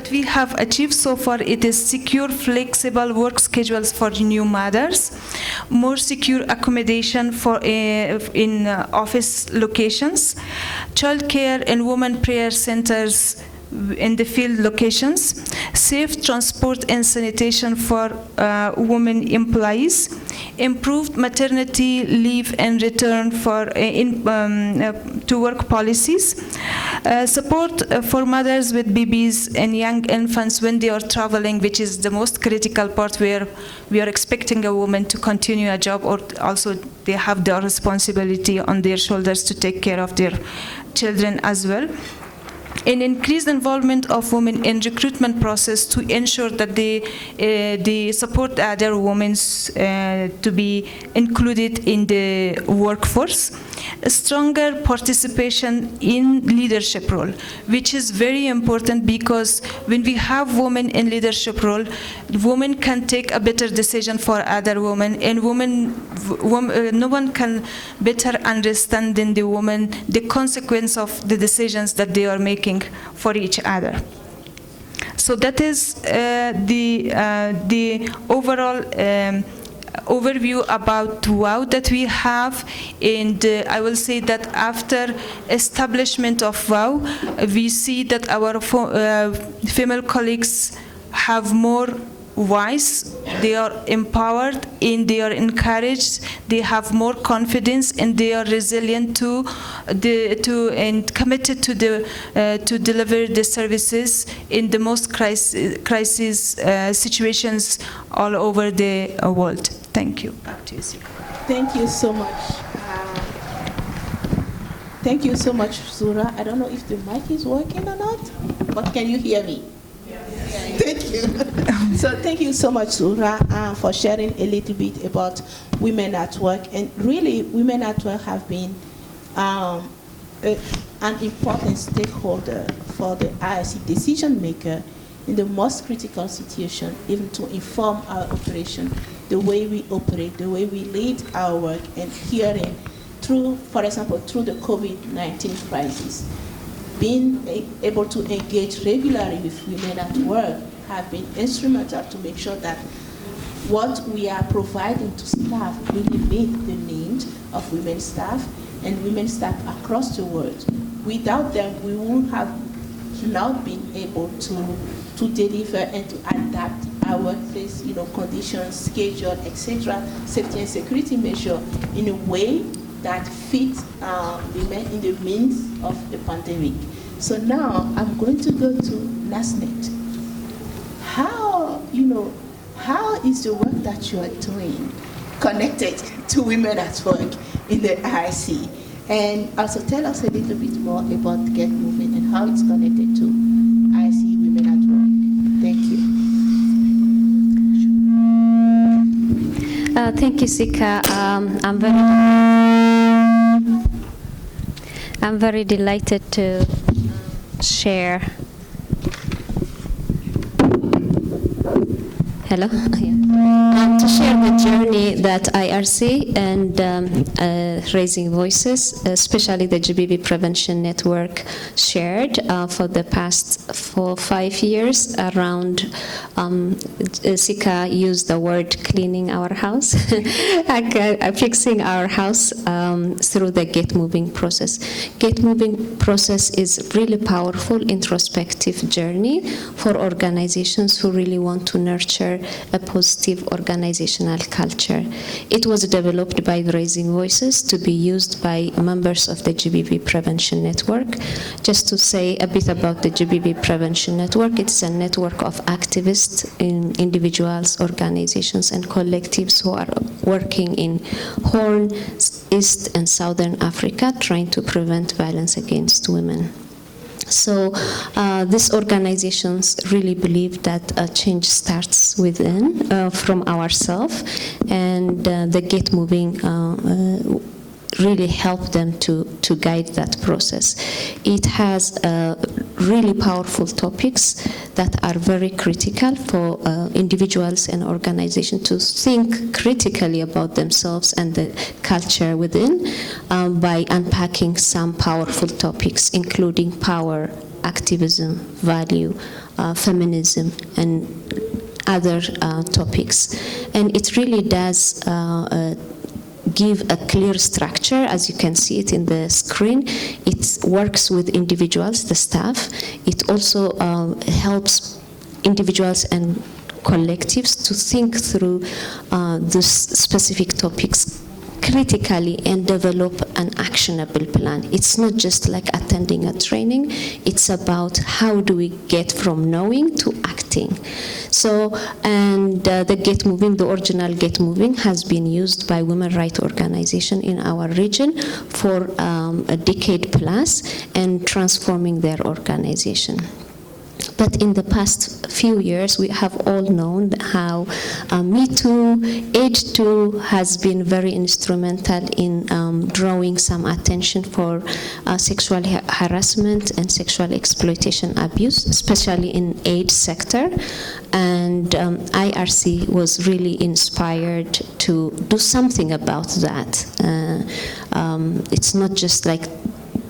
what we have achieved so far, it is secure, flexible work schedules for new mothers, more secure accommodation for in office locations, childcare and women prayer centers in the field locations, safe transport and sanitation for women employees, improved maternity leave and return for to work policies, support for mothers with babies and young infants when they are traveling, which is the most critical part, where we are expecting a woman to continue a job, or also they have their responsibility on their shoulders to take care of their children as well. An increased involvement of women in recruitment process to ensure that they support other women to be included in the workforce. A stronger participation in leadership role, which is very important, because when we have women in leadership role, women can take a better decision for other women, and no one can better understand than the woman the consequence of the decisions that they are making for each other. So that is the overall overview about WOW that we have, and I will say that after establishment of WOW, we see that our female colleagues have more voice, they are empowered and they are encouraged, they have more confidence, and they are resilient and committed to deliver the services in the most crisis situations all over the world. Thank you. Back to you, Sika. Thank you so much. Thank you so much, Zura. I don't know if the mic is working or not, but can you hear me? Yes. Thank you. So thank you so much, Zura, for sharing a little bit about women at work. And really, women at work have been an important stakeholder for the IRC decision maker in the most critical situation, even to inform our operation, the way we operate, the way we lead our work, and hearing through, for example, through the COVID-19 crisis. Being able to engage regularly with women at work have been instrumental to make sure that what we are providing to staff really meet the needs of women staff and women staff across the world. Without them, we would have not been able to deliver and to adapt our workplace, conditions, schedule, etc., safety and security measure in a way that fits women in the midst of the pandemic. So now I'm going to go to Nasnet. How is the work that you are doing connected to women at work in the IRC? And also tell us a little bit more about Get Moving and how it's connected to IRC Women at Work. Thank you. Thank you, Sika. I'm very delighted to share. Hello? To share the journey that IRC and Raising Voices, especially the GBV Prevention Network, shared for the past 5 years around, Sika used the word cleaning our house, fixing our house through the Get Moving process. Get Moving process is really powerful introspective journey for organizations who really want to nurture a positive organizational culture. It was developed by Raising Voices to be used by members of the GBV Prevention Network. Just to say a bit about the GBV Prevention Network, it's a network of activists, individuals, organizations, and collectives who are working in Horn, East, and Southern Africa, trying to prevent violence against women. So these organizations really believe that change starts within, from ourselves, and the Get Moving really help them to guide that process. It has really powerful topics that are very critical for individuals and organizations to think critically about themselves and the culture within by unpacking some powerful topics, including power, activism, value, feminism and other topics. And it really does give a clear structure, as you can see it in the screen. It works with individuals, the staff. It also helps individuals and collectives to think through these specific topics critically and develop an actionable plan. It's not just like attending a training, it's about how do we get from knowing to acting. So, and the Get Moving, the original Get Moving, has been used by women rights organizations in our region for a decade plus and transforming their organization. But in the past few years, we have all known how Me Too, Age Too has been very instrumental in drawing some attention for sexual harassment and sexual exploitation abuse, especially in age sector. And IRC was really inspired to do something about that. It's not just like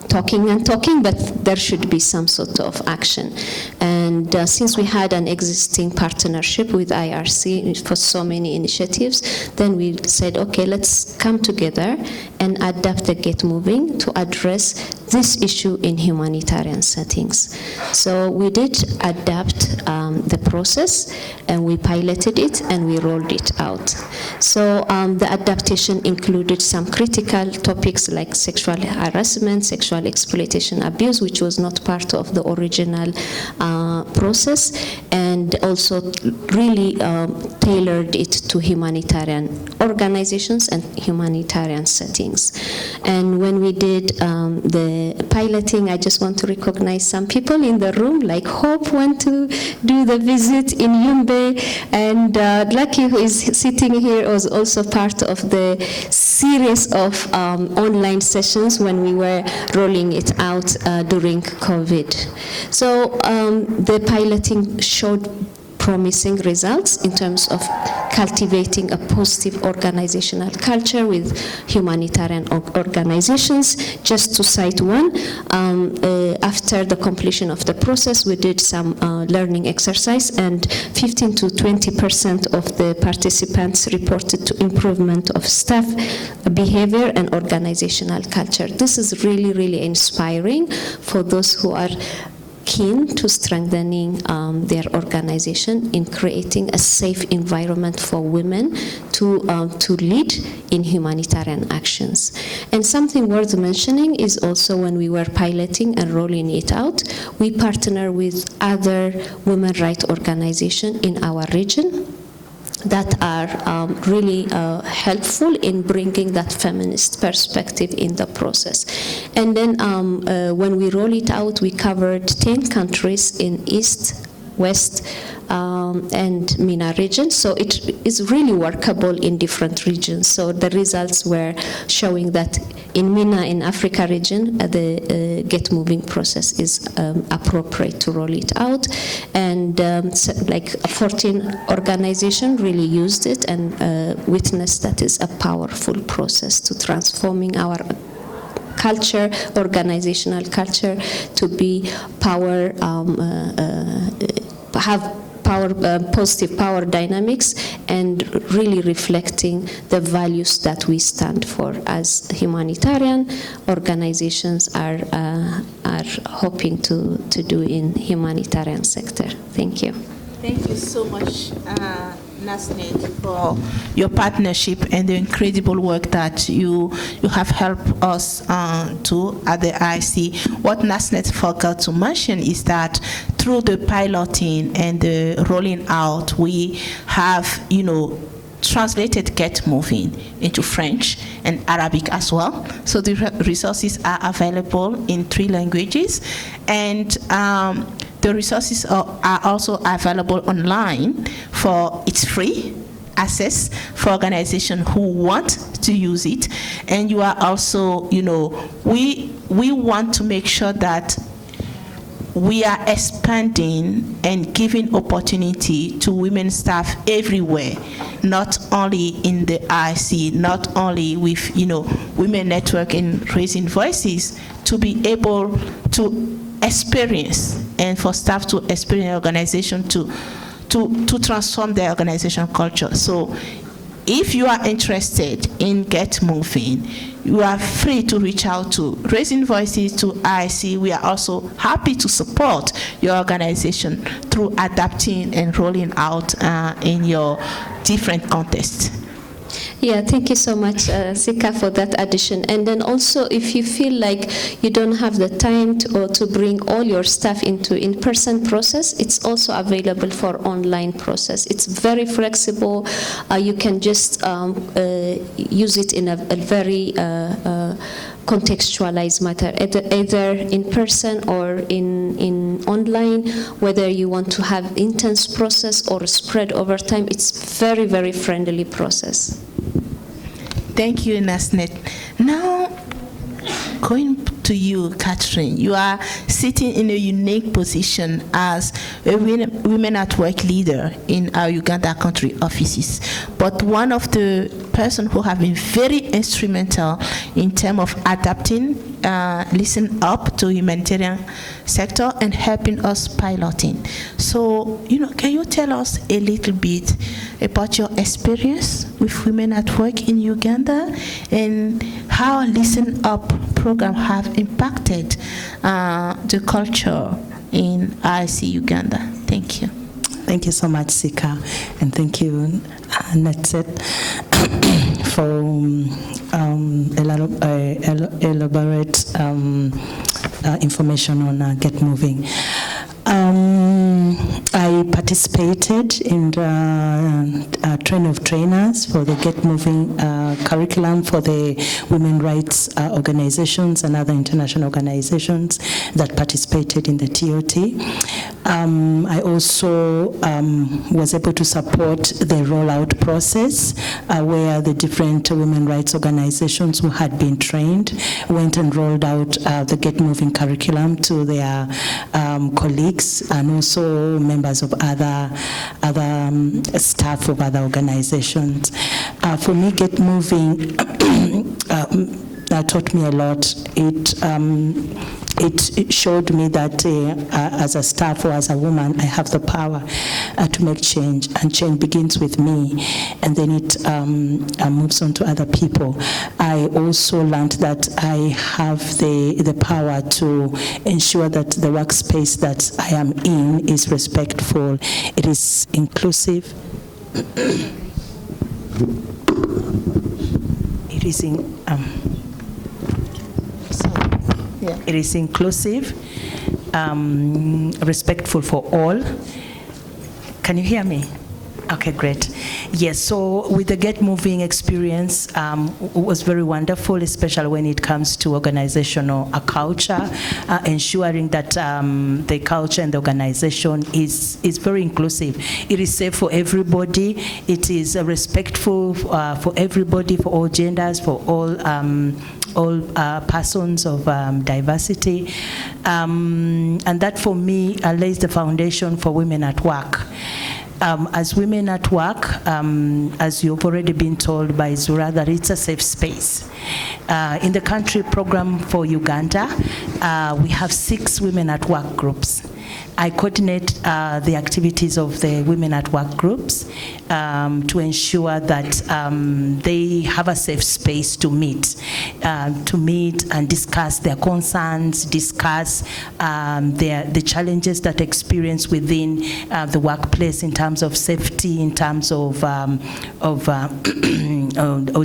talking and talking, but there should be some sort of action. And since we had an existing partnership with IRC for so many initiatives, then we said, okay, let's come together and adapt the Get Moving to address this issue in humanitarian settings. So we did adapt the process, and we piloted it, and we rolled it out. So the adaptation included some critical topics like sexual harassment, sexual exploitation abuse, which was not part of the original process, and also really tailored it to humanitarian organizations and humanitarian settings. And when we did the piloting, I just want to recognize some people in the room, like Hope went to do the visit in Yumbe, and Lucky, who is sitting here, was also part of the series of online sessions when we were rolling it out during COVID. So the piloting showed promising results in terms of cultivating a positive organizational culture with humanitarian organizations. Just to cite one, after the completion of the process, we did some learning exercise, and 15 to 20% of the participants reported to improvement of staff behavior and organizational culture. This is really, really inspiring for those who are keen to strengthening their organization in creating a safe environment for women to lead in humanitarian actions. And something worth mentioning is also when we were piloting and rolling it out, we partner with other women rights organizations in our region that are really helpful in bringing that feminist perspective in the process. And then when we roll it out, we covered 10 countries in East, West, and MENA region. So it is really workable in different regions. So the results were showing that in MENA, in Africa region, the Get Moving process is appropriate to roll it out. And like 14 organizations really used it and witnessed that is a powerful process to transforming our culture, organizational culture, to be power, have power, positive power dynamics, and really reflecting the values that we stand for as humanitarian organizations are hoping to do in humanitarian sector. Thank you. Thank you so much, Nasnet, for your partnership and the incredible work that you have helped us to at the IRC. What Nasnet forgot to mention is that through the piloting and the rolling out, we have, translated Get Moving into French and Arabic as well. So the resources are available in 3 languages, and the resources are also available online. It's free access for organizations who want to use it. And you are also, we want to make sure that we are expanding and giving opportunity to women staff everywhere, not only in the IRC, not only with Women Network in Raising Voices, to be able to experience and for staff to experience the organization to transform their organization culture. So if you are interested in Get Moving, you are free to reach out to Raising Voices, to IRC. We are also happy to support your organization through adapting and rolling out in your different contexts. Yeah, thank you so much, Sika, for that addition. And then also, if you feel like you don't have the time to bring all your staff into in-person process, it's also available for online process. It's very flexible. You can just use it in a very contextualized matter, either in person or in online, whether you want to have intense process or spread over time. It's very, very friendly process. Thank you, Nasnet. Now, going to you, Catherine, you are sitting in a unique position as a Women at Work leader in our Uganda country offices, but one of the persons who have been very instrumental in terms of adapting, listening up to humanitarian sector and helping us piloting. So, can you tell us a little bit about your experience with Women at Work in Uganda and how Listen Up program have impacted the culture in IRC Uganda? Thank you. Thank you so much, Sika, and thank you, Netset, for elaborate information on Get Moving. I participated in the train of trainers for the Get Moving curriculum for the women rights organizations and other international organizations that participated in the TOT. I also was able to support the rollout process where the different women rights organizations who had been trained went and rolled out the Get Moving curriculum to their colleagues and also members of other staff of other organizations. For me, Get Moving taught me a lot. It showed me that as a staff or as a woman, I have the power to make change, and change begins with me, and then it moves on to other people. I also learned that I have the power to ensure that the workspace that I am in is respectful, it is inclusive, it is it is inclusive, respectful for all. Can you hear me? Okay, great. Yes, so with the Get Moving experience, it was very wonderful, especially when it comes to organizational culture, ensuring that the culture and the organization is very inclusive. It is safe for everybody. It is respectful for everybody, for all genders, for all persons of diversity. And that, for me, lays the foundation for women at work. As women at work, as you've already been told by Zura, that it's a safe space. In the country program for Uganda, we have 6 women at work groups. I coordinate the activities of the women at work groups to ensure that they have a safe space to meet and discuss their concerns, discuss the challenges that they experience within the workplace in terms of safety, in terms of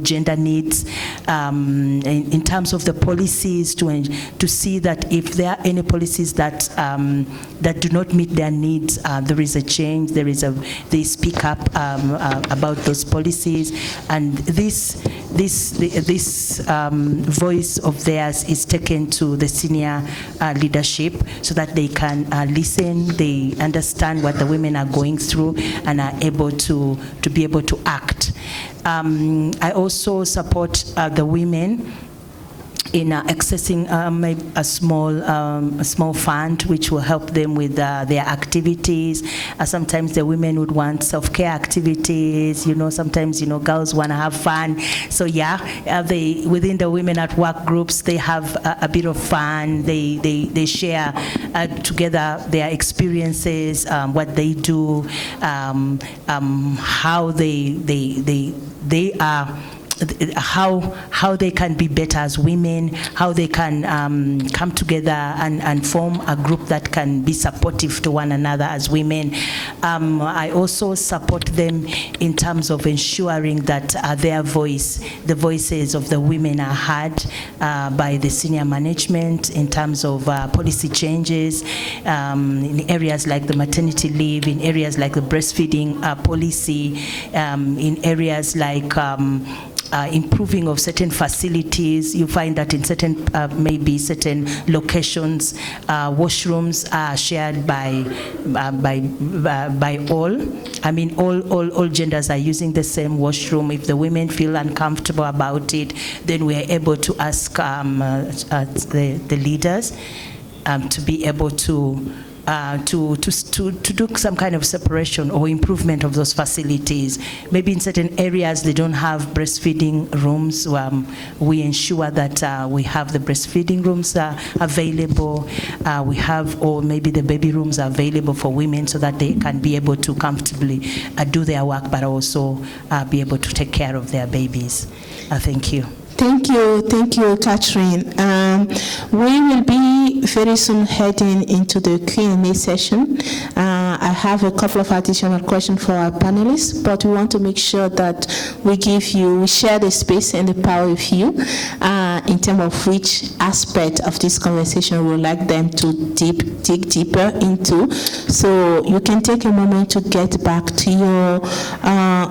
gender needs, in terms of the policies, to see that if there are any policies that do not meet their needs, there is a change. They speak up about those policies, and this voice of theirs is taken to the senior leadership so that they can listen, they understand what the women are going through, and are able to be able to act. I also support the women accessing maybe a small fund which will help them with their activities. Sometimes the women would want self-care activities. Sometimes girls want to have fun. So they within the Women at Work groups, they have a bit of fun. They share together their experiences, what they do, how they are. How they can be better as women, how they can come together and form a group that can be supportive to one another as women. I also support them in terms of ensuring that their voice, the voices of the women are heard by the senior management in terms of policy changes in areas like the maternity leave, in areas like the breastfeeding policy, in areas like improving of certain facilities. You find that in certain locations, washrooms are shared by all. I mean, all genders are using the same washroom. If the women feel uncomfortable about it, then we are able to ask the leaders to be able to do some kind of separation or improvement of those facilities. Maybe in certain areas they don't have breastfeeding rooms. We ensure that we have the breastfeeding rooms available. We have, or maybe the baby rooms are available for women so that they can be able to comfortably do their work, but also be able to take care of their babies. Thank you. Thank you, Catherine. We will be very soon heading into the Q&A session. I have a couple of additional questions for our panelists, but we want to make sure that we share the space and the power with you in terms of which aspect of this conversation we would like them to dig deeper into. So you can take a moment to get back to your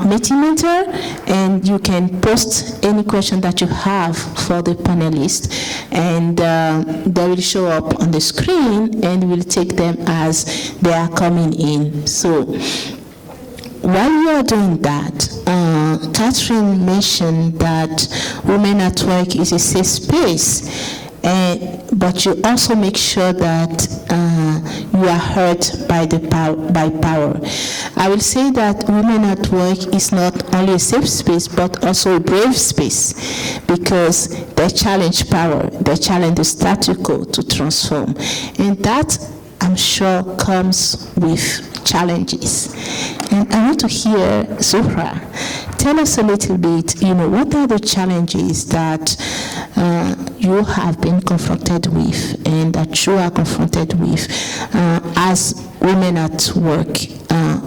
meeting mentor, and you can post any question that you have for the panelists, and they will show up on the screen, and we'll take them as they are coming in. So while you are doing that, Catherine mentioned that Women at Work is a safe space, but you also make sure that you are heard by power. I will say that Women at Work is not only a safe space, but also a brave space, because they challenge power, they challenge the status quo to transform. And that, I'm sure, comes with challenges. And I want to hear Zuhra. Tell us a little bit, what are the challenges that you have been confronted with and that you are confronted with as Women at Work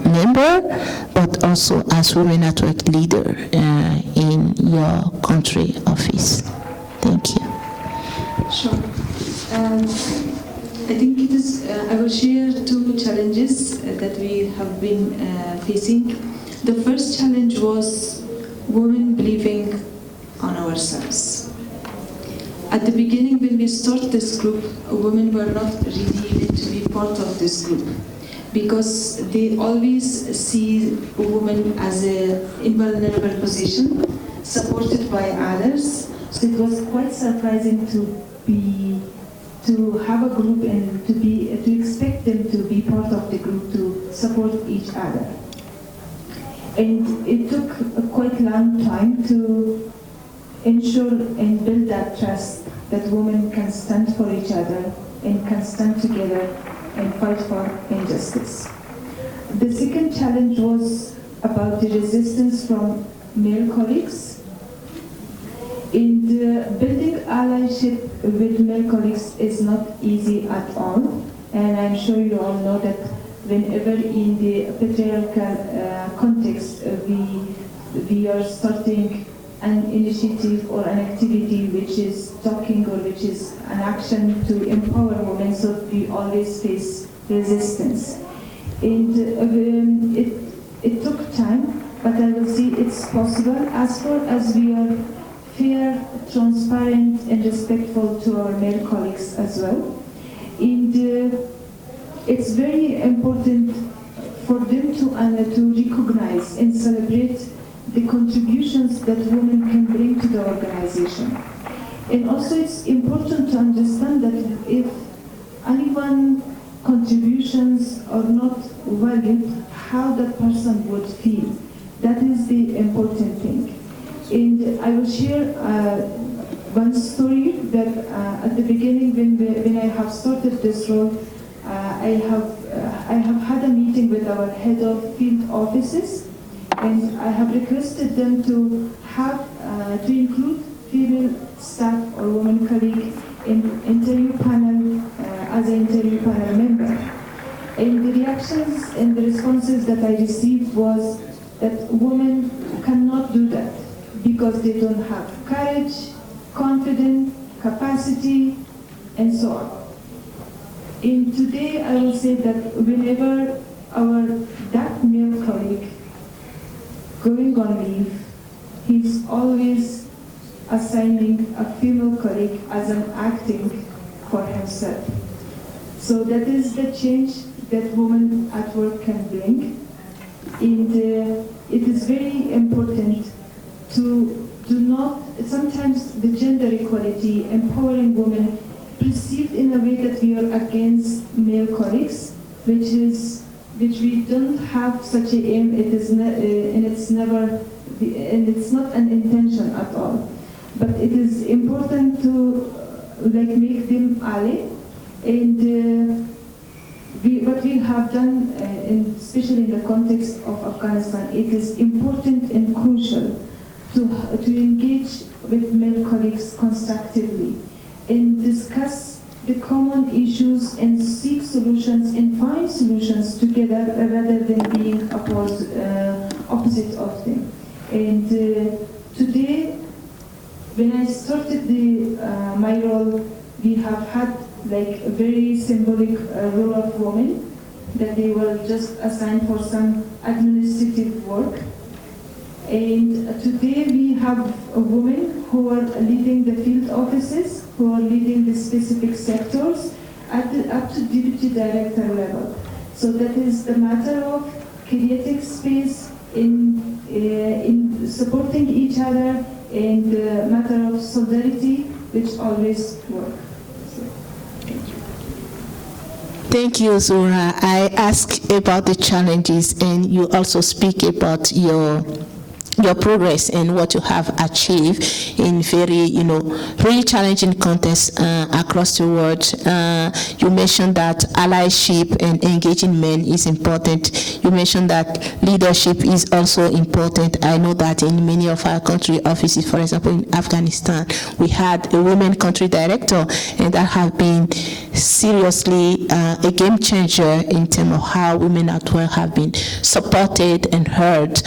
member, but also as Women at Work leader in your country office. Thank you. Sure. I think it is, I will share two challenges that we have been facing. The first challenge was women believing on ourselves. At the beginning, when we started this group, women were not really even to be part of this group, because they always see a woman as an invulnerable position, supported by others. So it was quite surprising to have a group and to expect them to be part of the group, to support each other. And it took a quite long time to ensure and build that trust that women can stand for each other and can stand together and fight for injustice. The second challenge was about the resistance from male colleagues. In the building allyship with male colleagues is not easy at all, and I'm sure you all know that whenever in the patriarchal context we are starting an initiative or an activity which is talking or which is an action to empower women, so we always face resistance. And it took time, but I will say it's possible as far as we are fair, transparent, and respectful to our male colleagues as well. And it's very important for them to recognize and celebrate the contributions that women can bring to the organization. And also it's important to understand that if anyone's contributions are not valued, how that person would feel. That is the important thing. And I will share one story that at the beginning when I have started this role, I have had a meeting with our head of field offices, and I have requested them to have to include female staff or women colleague in interview panel as an interview panel member. And the reactions and the responses that I received was that women cannot do that because they don't have courage, confidence, capacity, and so on. And today I will say that whenever that male colleague going on leave, he's always assigning a female colleague as an acting for himself. So that is the change that women at work can bring. And it is very important to do not, sometimes the gender equality, empowering women, perceived in a way that we are against male colleagues, which we don't have such a aim. It is and it's never, and it's not an intention at all. But it is important to make them ally, and what we have done, especially in the context of Afghanistan, it is important and crucial to engage with male colleagues constructively and discuss the common issues and seek solutions and find solutions together rather than being opposite of them. And today, when I started my role, we have had a very symbolic role of women, that they were just assigned for some administrative work. And today we have women who are leading the field offices, who are leading the specific sectors up to deputy director level. So that is the matter of creating space in supporting each other, and the matter of solidarity, which always works. Thank you, Zura. I asked about the challenges, and you also speak about your progress and what you have achieved in very, really challenging contexts across the world. You mentioned that allyship and engaging men is important. You mentioned that leadership is also important. I know that in many of our country offices, for example, in Afghanistan, we had a women country director, and that has been seriously a game changer in terms of how women at work have been supported and heard.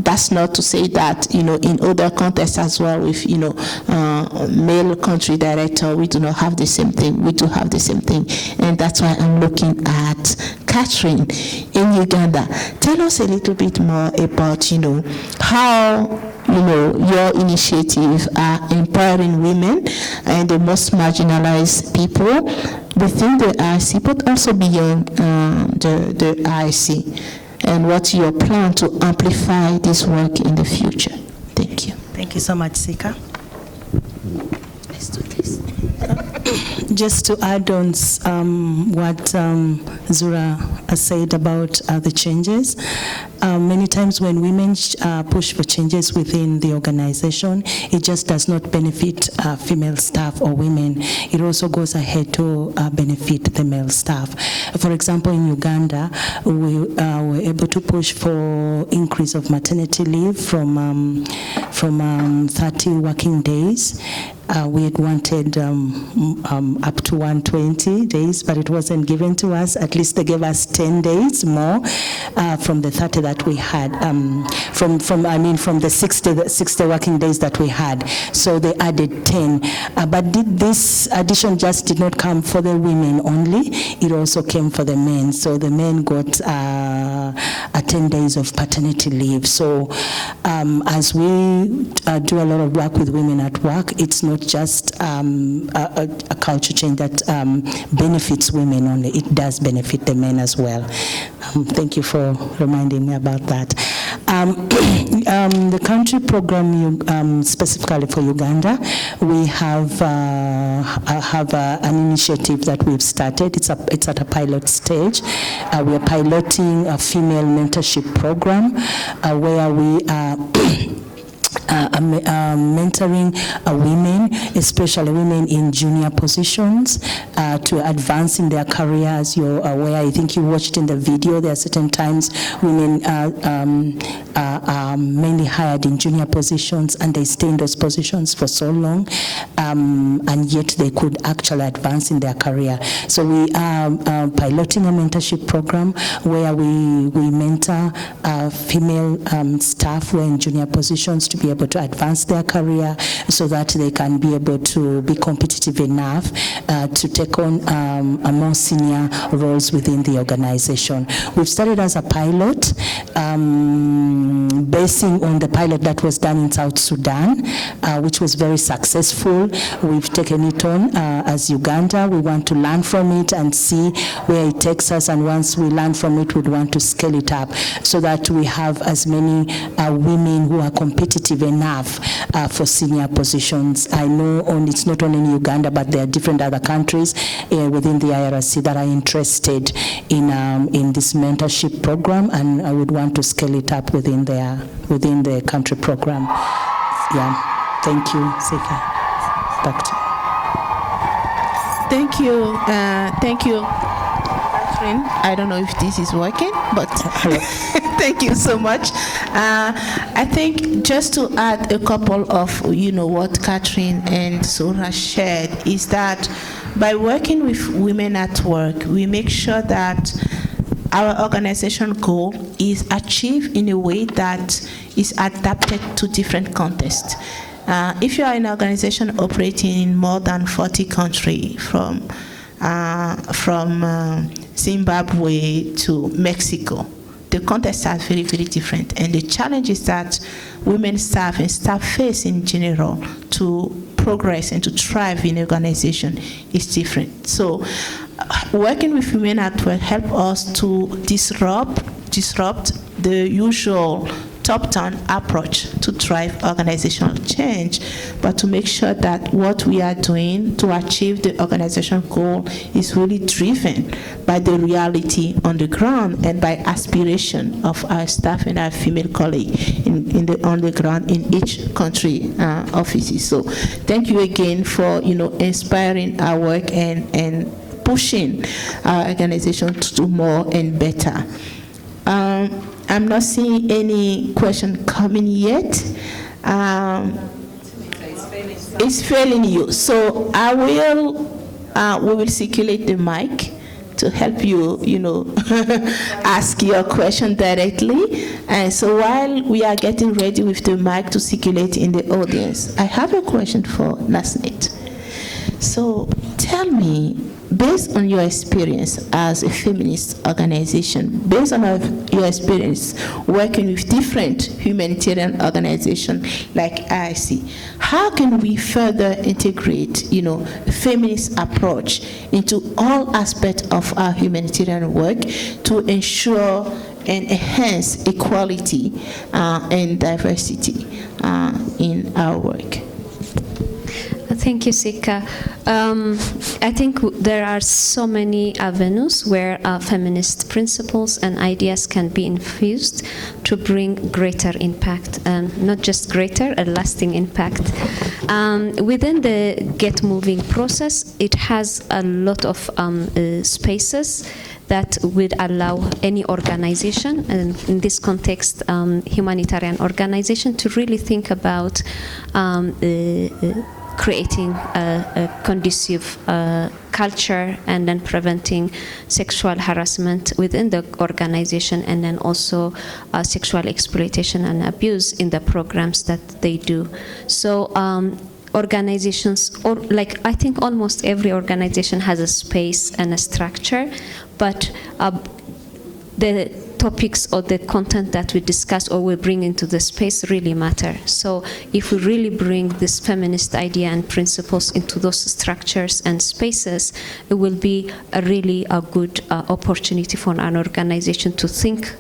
That's not to say that, in other contexts as well with, male country director, we do not have the same thing. We do have the same thing. And that's why I'm looking at Catherine in Uganda. Tell us a little bit more about, how, your initiatives are empowering women and the most marginalized people within the IRC, but also beyond the IRC. And what's your plan to amplify this work in the future? Thank you. Thank you so much, Sika. Let's do this. Just to add on what Zura said about the changes, many times when women push for changes within the organization, it just does not benefit female staff or women. It also goes ahead to benefit the male staff. For example, in Uganda, we were able to push for increase of maternity leave from 30 working days. We had wanted up to 120 days, but it wasn't given to us. At least they gave us 10 days more from the 30 that we had, from the 60 working days that we had. So they added 10. But this addition just did not come for the women only. It also came for the men. So the men got 10 days of paternity leave. So as we do a lot of work with women at work, it's not just a culture change that benefits women only. It does benefit the men as well. Thank you for reminding me about that. The country program, specifically for Uganda, we have an initiative that we've started. It's at a pilot stage. We are piloting a female mentorship program where we are mentoring women, especially women in junior positions, to advance in their career. As you're aware, I think you watched in the video, there are certain times women are mainly hired in junior positions and they stay in those positions for so long, and yet they could actually advance in their career. So we are piloting a mentorship program where we mentor female staff who are in junior positions to be able to advance their career so that they can be able to be competitive enough to take on a more senior roles within the organization. We've started as a pilot, basing on the pilot that was done in South Sudan, which was very successful. We've taken it on as Uganda. We want to learn from it and see where it takes us, and once we learn from it, we'd want to scale it up so that we have as many women who are competitive enough for senior positions. I know it's not only in Uganda, but there are different other countries within the IRC that are interested in this mentorship program, and I would want to scale it up within the country program. Yeah, thank you, Sika. Back to you. Thank you, Catherine. I don't know if this is working, but thank you so much. I think just to add a couple of, what Catherine and Sura shared is that by working with women at work, we make sure that our organization goal is achieved in a way that is adapted to different contexts. If you are an organization operating in more than 40 countries, from Zimbabwe to Mexico, the contexts are very, very different. And the challenges that women staff and staff face in general to progress and to thrive in organization is different. So working with women at work help us to disrupt the usual top-down approach to drive organizational change, but to make sure that what we are doing to achieve the organizational goal is really driven by the reality on the ground and by aspiration of our staff and our female colleagues on the ground in each country offices. So thank you again for inspiring our work and pushing our organization to do more and better. I'm not seeing any question coming yet. It's failing you. So we will circulate the mic to help you, ask your question directly. And so while we are getting ready with the mic to circulate in the audience, I have a question for Nasnit. So tell me, based on your experience as a feminist organization, based on your experience working with different humanitarian organizations like IRC, how can we further integrate, a feminist approach into all aspects of our humanitarian work to ensure and enhance equality and diversity in our work? Thank you, Sika. I think there are so many avenues where feminist principles and ideas can be infused to bring greater impact, not just greater, a lasting impact. Within the Get Moving process, it has a lot of spaces that would allow any organization, and in this context, humanitarian organization, to really think about creating a conducive culture and then preventing sexual harassment within the organization, and then also sexual exploitation and abuse in the programs that they do. So organizations, I think almost every organization has a space and a structure, but the topics or the content that we discuss or we bring into the space really matter. So if we really bring this feminist idea and principles into those structures and spaces, it will be a really good opportunity for an organization to think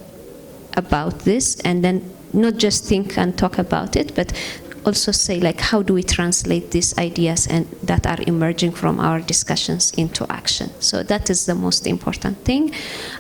about this and then not just think and talk about it, but also say, like, how do we translate these ideas and that are emerging from our discussions into action? So that is the most important thing.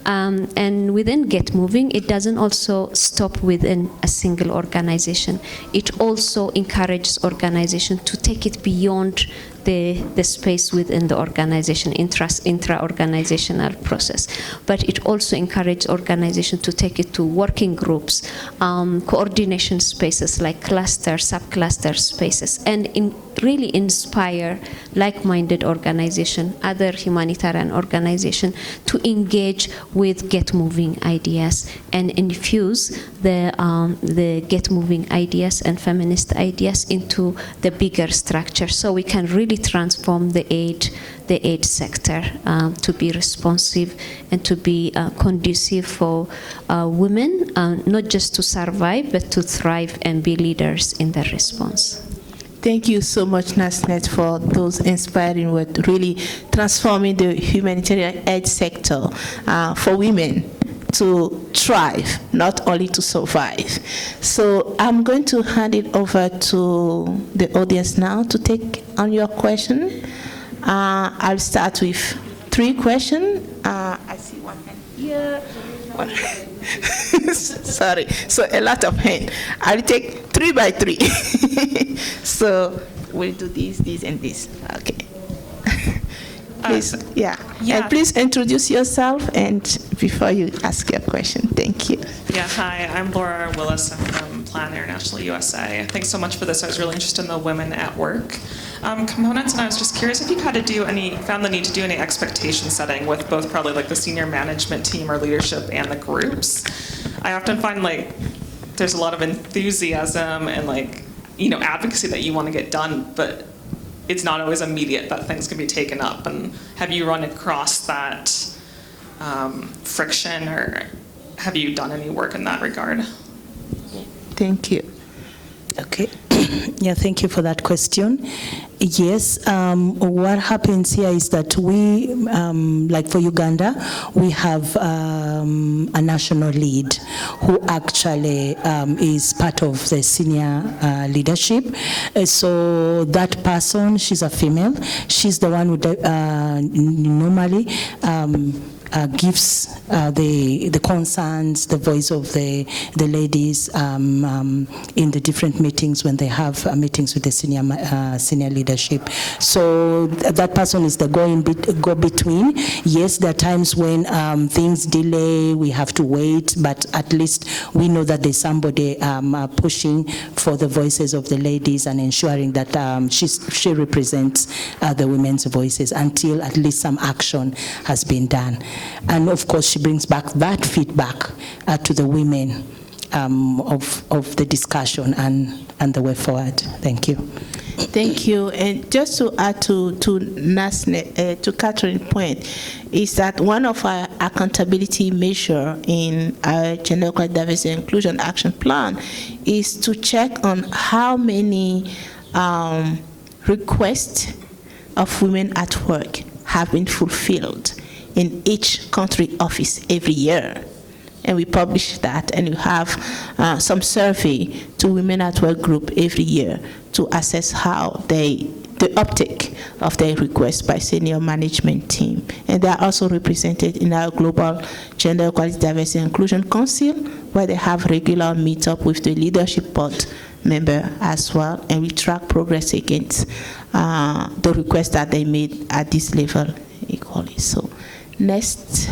And within Get Moving, it doesn't also stop within a single organization. It also encourages organization to take it beyond the space within the organization, intra-organizational process. But it also encourages organization to take it to working groups, coordination spaces like cluster, sub-cluster spaces, and really inspire like-minded organization, other humanitarian organization to engage with Get Moving ideas and infuse the Get Moving ideas and feminist ideas into the bigger structure, so we can really transform the aid sector to be responsive and to be conducive for women, not just to survive, but to thrive and be leaders in their response. Thank you so much, Nasnet, for those inspiring words, really transforming the humanitarian aid sector for women to thrive, not only to survive. So I'm going to hand it over to the audience now to take on your question. I'll start with 3 questions. I see one hand here. One. Sorry, so a lot of hands. I'll take 3 by 3. So we'll do this, and this. Okay. Please, and please introduce yourself and before you ask your question. Thank you. Yeah, hi, I'm Laura Willis. I'm from Plan International USA. Thanks so much for this. I was really interested in the women at work components, and I was just curious if you found the need to do any expectation setting with both probably like the senior management team or leadership and the groups. I often find like there's a lot of enthusiasm and advocacy that you want to get done, but it's not always immediate that things can be taken up. And have you run across that friction, or have you done any work in that regard? Thank you. Okay. Yeah, thank you for that question. Yes, what happens here is that we, like for Uganda, we have a national lead who actually is part of the senior leadership. So that person, she's a female. She's the one who normally gives the concerns, the voice of the ladies in the different meetings when they have meetings with the senior leadership. So that person is the go-between. Yes, there are times when things delay, we have to wait, but at least we know that there's somebody pushing for the voices of the ladies and ensuring that she represents the women's voices until at least some action has been done. And of course, she brings back that feedback to the women of the discussion and the way forward. Thank you. Thank you. And just to add to Catherine's point, is that one of our accountability measure in our Gender Equality, Diversity, and Inclusion Action Plan is to check on how many requests of women at work have been fulfilled in each country office every year. And we publish that, and we have some survey to Women at Work group every year to assess how the uptake of their requests by senior management team. And they are also represented in our Global Gender Equality, Diversity, and Inclusion Council, where they have regular meet-up with the leadership board member as well, and we track progress against the requests that they made at this level equally. So next.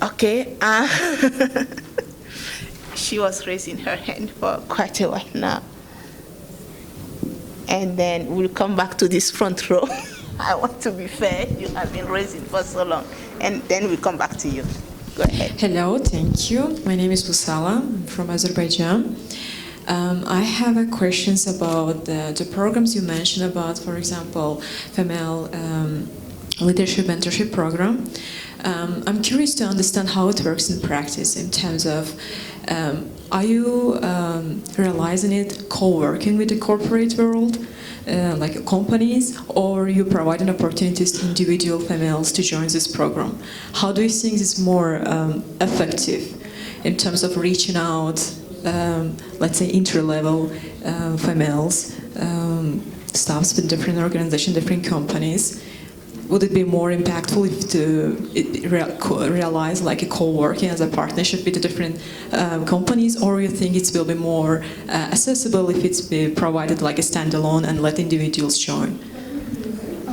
Okay. She was raising her hand for quite a while now. And then we'll come back to this front row. I want to be fair. You have been raising for so long. And then we'll come back to you. Go ahead. Hello, thank you. My name is Busala. I'm from Azerbaijan. I have questions about the programs you mentioned about, for example, female leadership mentorship program. I'm curious to understand how it works in practice in terms of, are you realizing it co-working with the corporate world, like companies, or you providing opportunities to individual females to join this program? How do you think it's more effective in terms of reaching out, let's say, inter-level females, staffs with different organizations, different companies? Would it be more impactful if to realize like a co-working as a partnership with the different companies, or you think it will be more accessible if it's be provided like a standalone and let individuals join?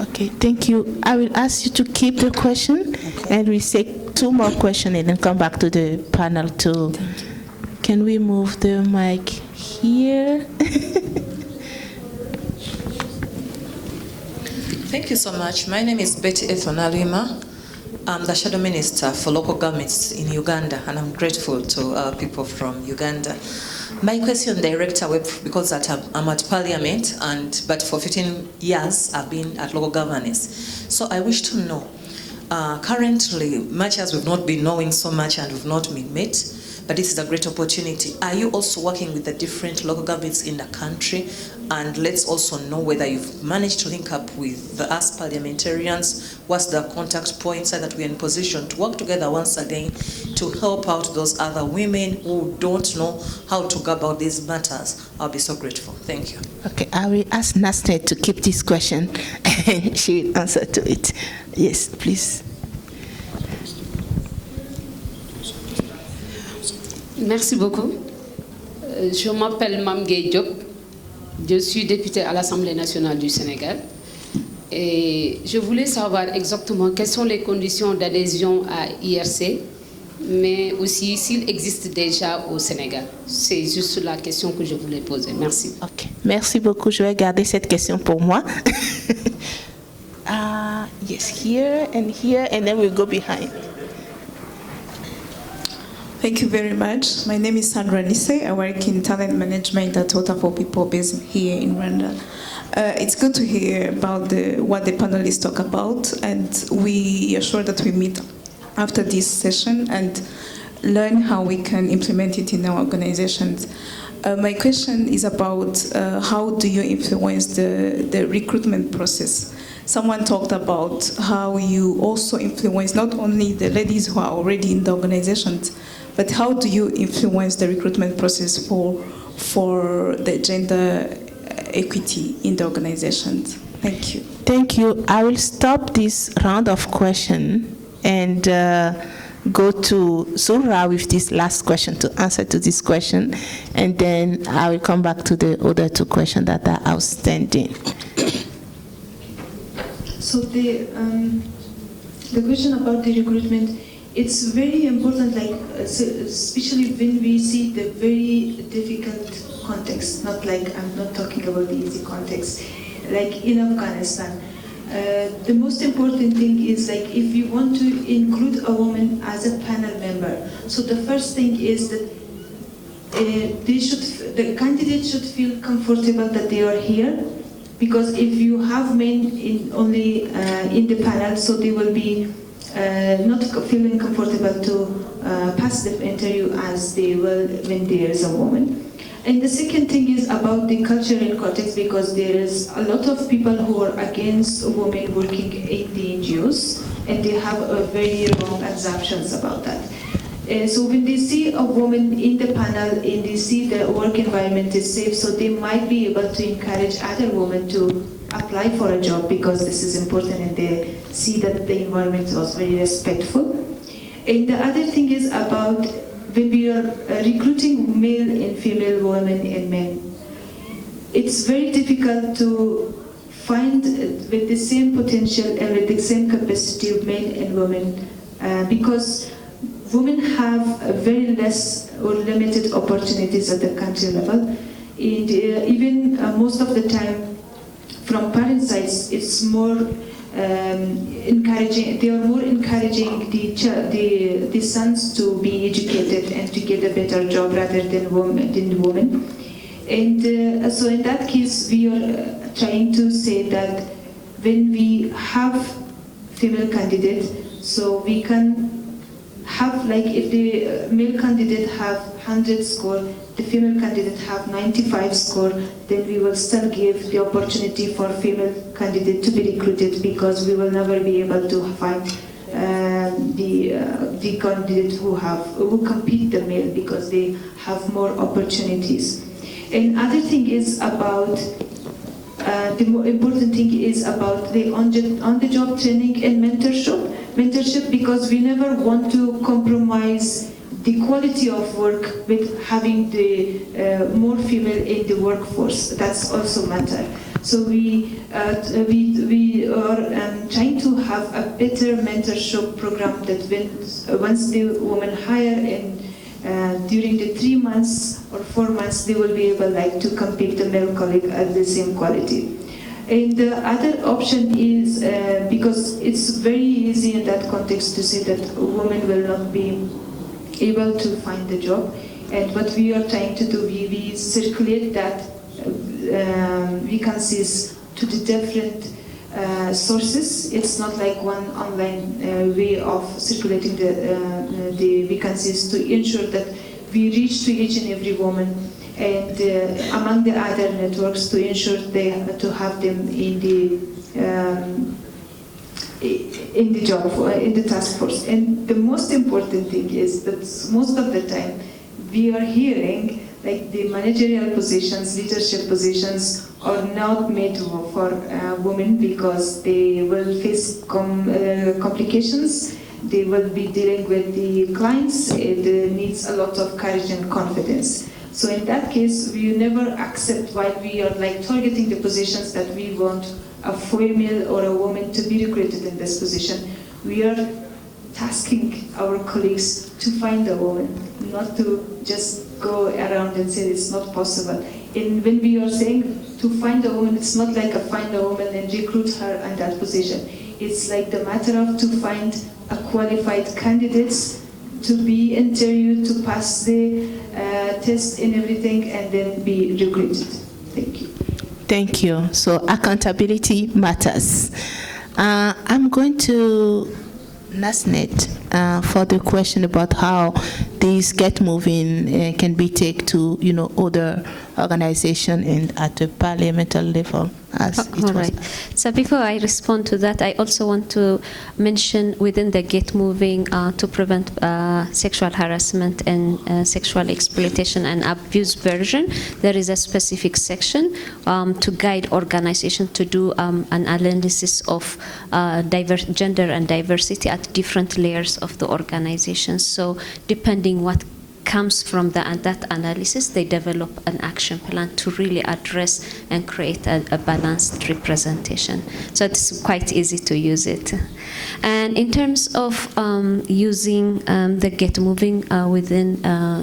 Okay, thank you. I will ask you to keep the question, and we take 2 more questions and then come back to the panel too. Can we move the mic here? Thank you so much. My name is Betty Ethonalima. I'm the Shadow Minister for Local Governments in Uganda, and I'm grateful to people from Uganda. My question, Director, because I'm at Parliament, but for 15 years I've been at local governance. So I wish to know, currently, much as we've not been knowing so much and we've not been met, but this is a great opportunity. Are you also working with the different local governments in the country? And let's also know whether you've managed to link up with us parliamentarians. What's the contact point so that we're in position to work together once again to help out those other women who don't know how to go about these matters? I'll be so grateful. Thank you. Okay, I will ask Nasnet to keep this question and she will answer to it. Yes, please. Merci beaucoup. Je m'appelle Mam Gueye Diop. Je suis députée à l'Assemblée nationale du Sénégal. Et je voulais savoir exactement quelles sont les conditions d'adhésion à IRC, mais aussi s'il existe déjà au Sénégal. C'est juste la question que je voulais poser. Merci. Ok, merci beaucoup. Je vais garder cette question pour moi. Yes, here, and then we'll go behind. Thank you very much. My name is Sandra Nise. I work in talent management at Total for People based here in Rwanda. It's good to hear about what the panelists talk about, and we are sure that we meet after this session and learn how we can implement it in our organizations. My question is about how do you influence the recruitment process? Someone talked about how you also influence not only the ladies who are already in the organizations, but how do you influence the recruitment process for the gender equity in the organizations? Thank you. Thank you. I will stop this round of questions and go to Zura with this last question to answer to this question, and then I will come back to the other 2 questions that are outstanding. So the question about the recruitment, it's very important, like especially when we see the very difficult context, not like, I'm not talking about the easy context, like in Afghanistan. The most important thing is, like, if you want to include a woman as a panel member, so the first thing is that the candidate should feel comfortable that they are here, because if you have men only in the panel, so they will be not feeling comfortable to pass the interview as they will when there is a woman. And the second thing is about the cultural context, because there is a lot of people who are against women working in the NGOs, and they have a very wrong assumptions about that. So when they see a woman in the panel and they see the work environment is safe, so they might be able to encourage other women to apply for a job, because this is important, and they see that the environment was very respectful. And the other thing is about when we are recruiting male and female women and men, it's very difficult to find with the same potential and with the same capacity of men and women, because women have very less or limited opportunities at the country level, and even most of the time from parent sides, it's more encouraging. They are more encouraging the sons to be educated and to get a better job rather than women. And so in that case, we are trying to say that when we have female candidates, so we can have, like, if the male candidate have 100 score, the female candidate have 95 score, then we will still give the opportunity for female candidate to be recruited, because we will never be able to find the candidates who compete the male, because they have more opportunities. And other thing is about the more important thing is about the on-the-job training and mentorship, because we never want to compromise the quality of work with having the more female in the workforce. That's also matter. So we are trying to have a better mentorship program that once the women hire and during the 3 months or 4 months, they will be able to compete the male colleague at the same quality. And the other option is, because it's very easy in that context to say that women will not be able to find the job. And what we are trying to do, we circulate that vacancies to the different sources. It's not like one online way of circulating the vacancies to ensure that we reach to each and every woman, and among the other networks to ensure to have them in the job, in the task force. And the most important thing is that most of the time we are hearing the managerial positions, leadership positions are not made for women because they will face complications. They will be dealing with the clients. It needs a lot of courage and confidence. So in that case, we never accept, while we are targeting the positions that we want a female or a woman to be recruited in this position, we are tasking our colleagues to find a woman, not to just go around and say it's not possible. And when we are saying to find a woman, it's not like find a woman and recruit her in that position. It's the matter of to find a qualified candidates to be interviewed, to pass the test and everything, and then be recruited. Thank you. Thank you. So accountability matters. I'm going to Nasnet for the question about how these Get Moving can be taken to other organizations and at the parliamentary level. All right. So before I respond to that, I also want to mention within the Get Moving to prevent sexual harassment and sexual exploitation and abuse version, there is a specific section to guide organizations to do an analysis of gender and diversity at different layers of the organization. So depending what comes from that analysis, they develop an action plan to really address and create a balanced representation. So it's quite easy to use it. And in terms of using the Get Moving within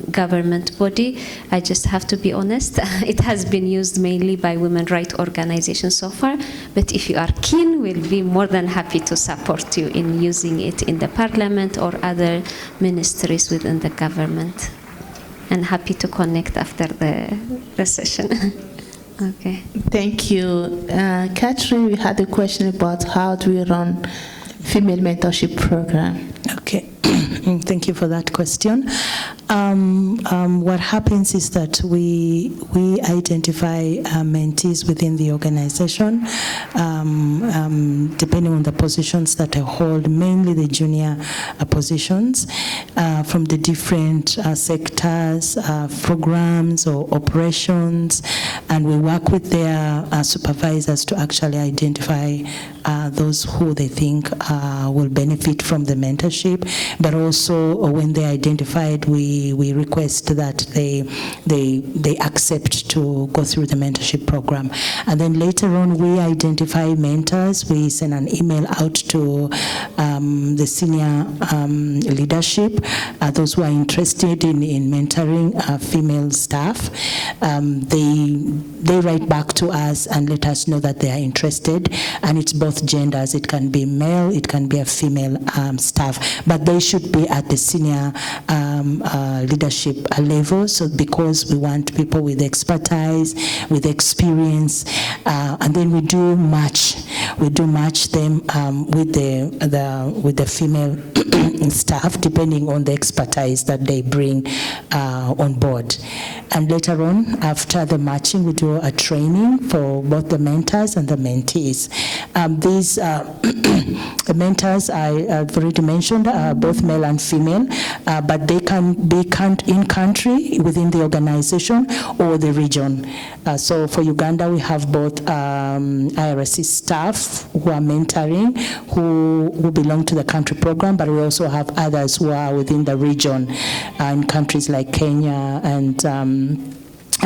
government body, I just have to be honest, it has been used mainly by women rights organizations so far, but if you are keen, we'll be more than happy to support you in using it in the parliament or other ministries within the government. And happy to connect after the session. Okay. Thank you. Catherine, we had a question about how do we run female mentorship program. Okay. Thank you for that question. What happens is that we identify mentees within the organization, depending on the positions that I hold, mainly the junior positions, from the different sectors, programs or operations, and we work with their supervisors to actually identify those who they think will benefit from the mentorship. But also, when they're identified, we request that they accept to go through the mentorship program. And then later on, we identify mentors. We send an email out to the senior leadership, those who are interested in mentoring female staff. They write back to us and let us know that they are interested, and it's both genders. It can be male, it can be a female staff, but they should be at the senior leadership level. So because we want people with expertise, with experience, and then we do match them with the female staff, depending on the expertise that they bring on board. And later on, after the matching, we do a training for both the mentors and the mentees. These mentors, I've already mentioned, both male and female, but they can be in country within the organization or the region. So for Uganda, we have both IRC staff who are mentoring, who belong to the country program, but we also have others who are within the region in countries like Kenya and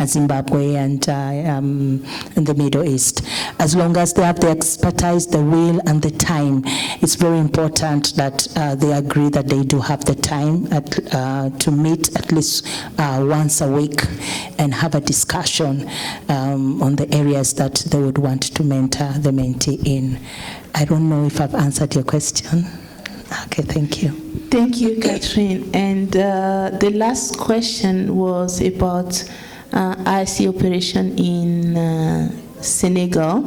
Zimbabwe and in the Middle East. As long as they have the expertise, the will, and the time, it's very important that they agree that they do have the time to meet at least once a week and have a discussion on the areas that they would want to mentor the mentee in. I don't know if I've answered your question. Okay, thank you. Thank you, Catherine. And the last question was about IRC operation in Senegal.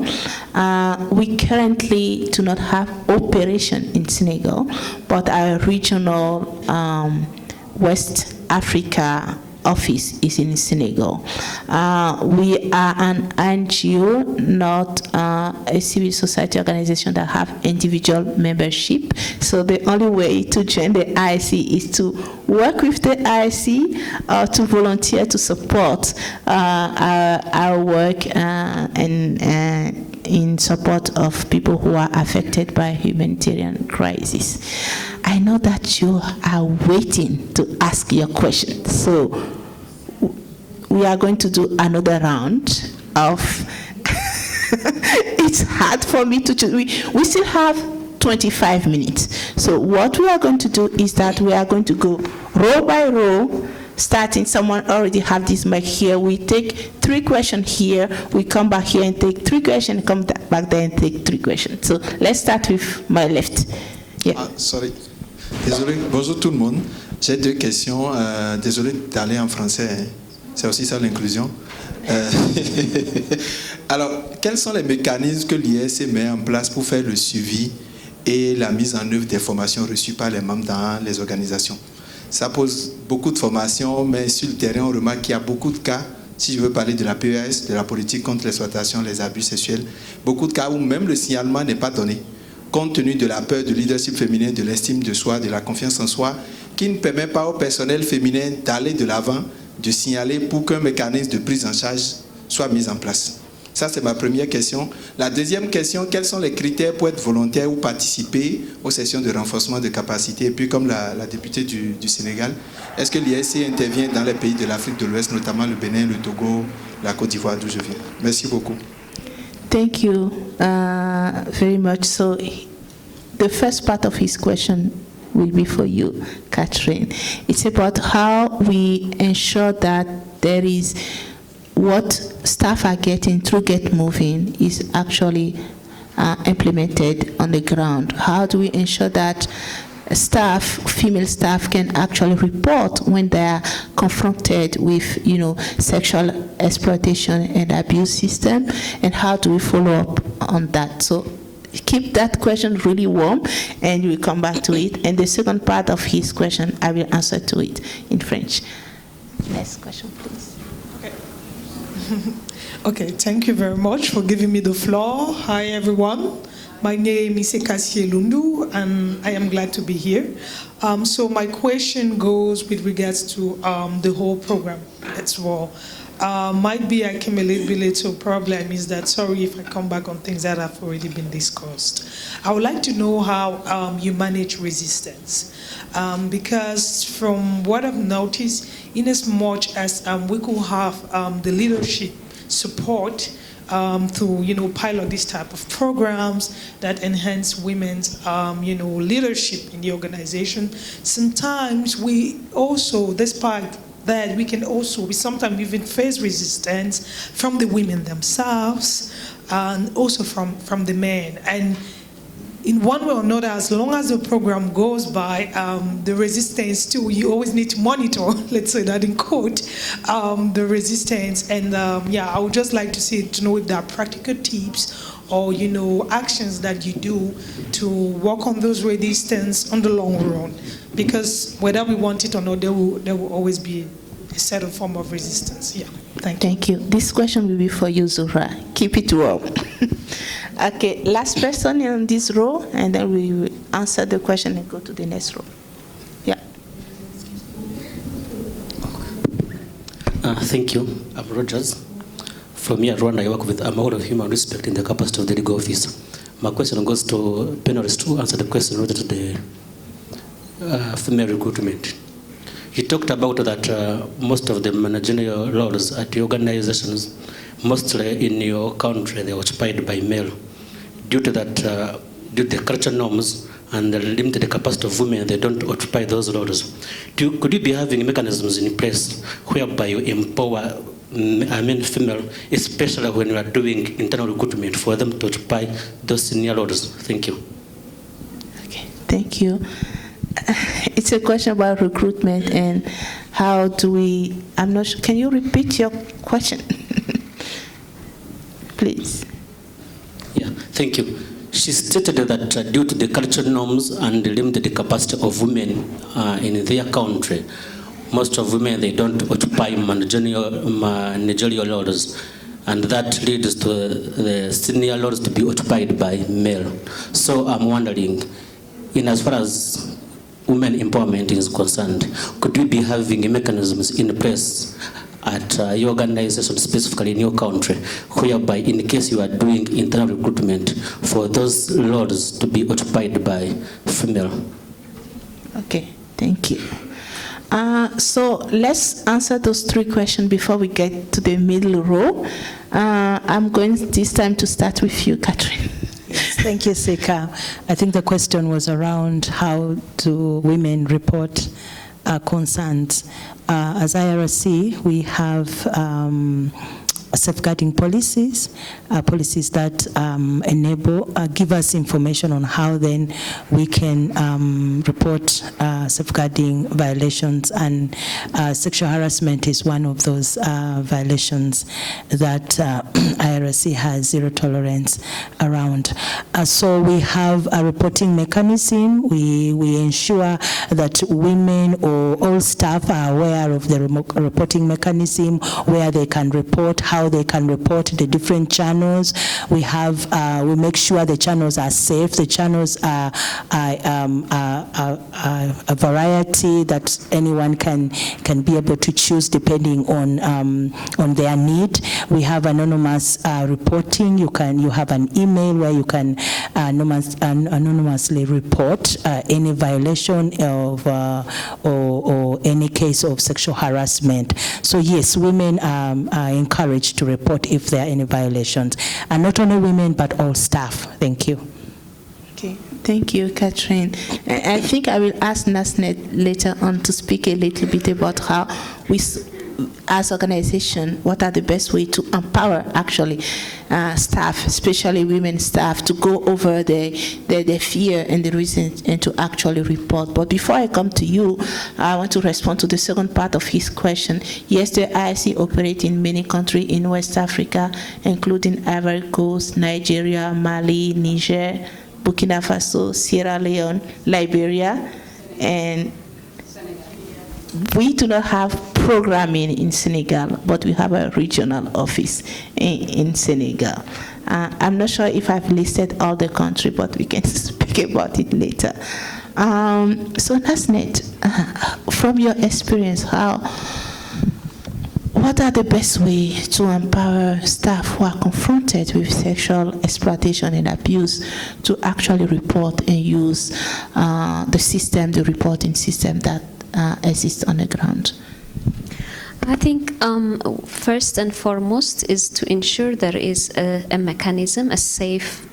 We currently do not have operation in Senegal, but our regional West Africa office is in Senegal. We are an NGO, not a civil society organization that have individual membership. So the only way to join the IRC is to work with the IRC or to volunteer to support our work and in support of people who are affected by humanitarian crisis. I know that you are waiting to ask your question, so we are going to do another round of it's hard for me to choose. We still have 25 minutes. So what we are going to do is that we are going to go row by row, starting, someone already have this mic here. We take 3 questions here, we come back here and take 3 questions, come back there and take 3 questions. So let's start with my left. Yeah. Sorry. Désolé. Bonjour tout le monde. J'ai 2 questions. Désolé d'aller en français. Hein. C'est aussi ça l'inclusion. Alors, quels sont les mécanismes que l'IRC met en place pour faire le suivi et la mise en œuvre des formations reçues par les membres dans les organisations? Ça pose beaucoup de formations, mais sur le terrain, on remarque qu'il y a beaucoup de cas, si je veux parler de la PES, de la politique contre l'exploitation, les abus sexuels, beaucoup de cas où même le signalement n'est pas donné, compte tenu de la peur du leadership féminin, de l'estime de soi, de la confiance en soi, qui ne permet pas au personnel féminin d'aller de l'avant, de signaler pour qu'un mécanisme de prise en charge soit mis en place. Ça, c'est ma première question. La deuxième question, quels sont les critères pour être volontaire ou participer aux sessions de renforcement de capacité? Et puis, comme la députée du Sénégal, est-ce que l'IRC intervient dans les pays de l'Afrique de l'Ouest, notamment le Bénin, le Togo, la Côte d'Ivoire, d'où je viens? Merci beaucoup. Thank you very much. So, the first part of his question will be for you, Catherine. It's about how we ensure that there is what staff are getting through Get Moving is actually implemented on the ground. How do we ensure that staff, female staff, can actually report when they are confronted with, sexual exploitation and abuse system, and how do we follow up on that? So keep that question really warm, and we'll come back to it. And the second part of his question, I will answer to it in French. Next question, please. Okay. Okay, thank you very much for giving me the floor. Hi, everyone. My name is Ekasi Lundu, and I am glad to be here. So my question goes with regards to the whole program as well. Might be a cumulative problem is that, sorry if I come back on things that have already been discussed. I would like to know how you manage resistance. Because from what I've noticed, in as much as we could have the leadership support to pilot this type of programs that enhance women's leadership in the organization, sometimes we also, despite that, we sometimes even face resistance from the women themselves and also from the men. And in one way or another, as long as the program goes by, the resistance too, you always need to monitor, let's say that in quote, the resistance. And I would just like to know if there are practical tips or, actions that you do to work on those resistance on the long run. Because whether we want it or not, there will always be a certain form of resistance. Yeah, Thank you. This question will be for you, Zura. Keep it warm. Okay, last person in this row, and then we will answer the question and go to the next row. Yeah. Thank you. I'm Rogers. From here, Rwanda, I work with a model of human respect in the capacity of the legal office. My question goes to panelists to answer the question related to the female recruitment. You talked about that most of the managerial roles at the organizations, mostly in your country, they are occupied by male. Due to that, due to the cultural norms and the limited capacity of women, they don't occupy those roles. Could you be having mechanisms in place whereby you empower female, especially when you are doing internal recruitment, for them to occupy those senior roles? Thank you. Okay, thank you. It's a question about recruitment and how do we, I'm not sure, can you repeat your question? Please. Yeah, thank you. She stated that due to the cultural norms and the limited capacity of women in their country, most of women, they don't occupy managerial roles, and that leads to the senior roles to be occupied by male. So I'm wondering, in as far as women empowerment is concerned, could we be having mechanisms in place at your organization, specifically in your country, whereby in case you are doing internal recruitment for those roles to be occupied by female? Okay, thank you. So let's answer those three questions before we get to the middle row. I'm going this time to start with you, Catherine. Yes, thank you, Sika. I think the question was around how do women report concerns. As IRC, we have safeguarding policies, policies that enable, give us information on how then we can report safeguarding violations, and sexual harassment is one of those violations that IRC has zero tolerance around. So we have a reporting mechanism. We ensure that women or all staff are aware of the reporting mechanism, where they can report, how they can report the different channels. We have, we make sure the channels are safe. The channels are a variety that anyone can be able to choose depending on their need. We have anonymous reporting. You have an email where you can anonymously report any violation of or any case of sexual harassment. So yes, women are encouraged to report if there are any violations, and not only women but all staff. Thank you. Okay, thank you, Catherine. I think I will ask Nasnet later on to speak a little bit about how we, as organization, what are the best way to empower actually staff, especially women staff, to go over the fear and the reasons and to actually report. But before I come to you, I want to respond to the second part of his question. Yes, the IRC operates in many countries in West Africa, including Ivory Coast, Nigeria, Mali, Niger, Burkina Faso, Sierra Leone, Liberia, and we do not have programming in Senegal, but we have a regional office in Senegal. I'm not sure if I've listed all the countries, but we can speak about it later. So Nasnet, from your experience, what are the best ways to empower staff who are confronted with sexual exploitation and abuse to actually report and use the system, the reporting system that exists on the ground? I think first and foremost is to ensure there is a mechanism, a safe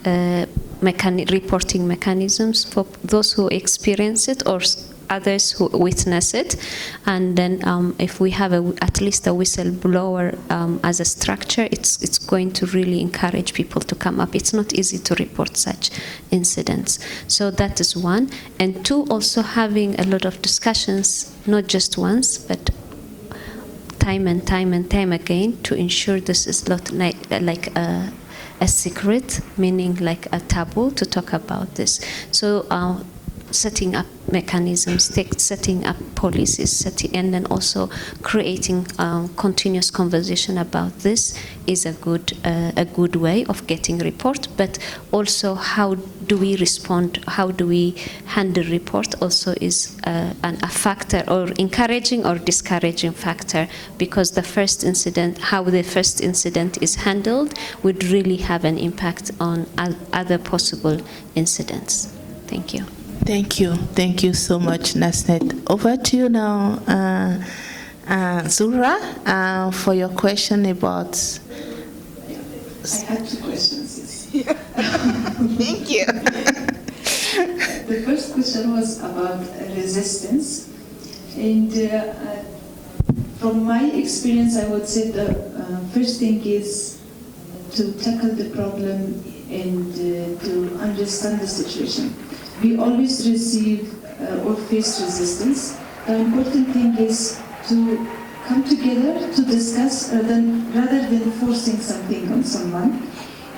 reporting mechanisms for those who experience it or others who witness it. And then if we have at least a whistleblower as a structure, it's going to really encourage people to come up. It's not easy to report such incidents. So that is one. And two, also having a lot of discussions, not just once, but time and time again, to ensure this is not like a secret, meaning like a taboo to talk about this. So setting up mechanisms, setting up policies, and then also creating continuous conversation about this is a good way of getting report. But also, how do we respond? How do we handle report? Also is a factor, or encouraging or discouraging factor, because the first incident, how the first incident is handled, would really have an impact on other possible incidents. Thank you. Thank you. Thank you so much, Nasnet. Over to you now, Zura, for your question about... I had two questions. Thank you. The first question was about resistance. And from my experience, I would say the first thing is to tackle the problem and to understand the situation. We always receive or face resistance. The important thing is to come together to discuss rather than forcing something on someone.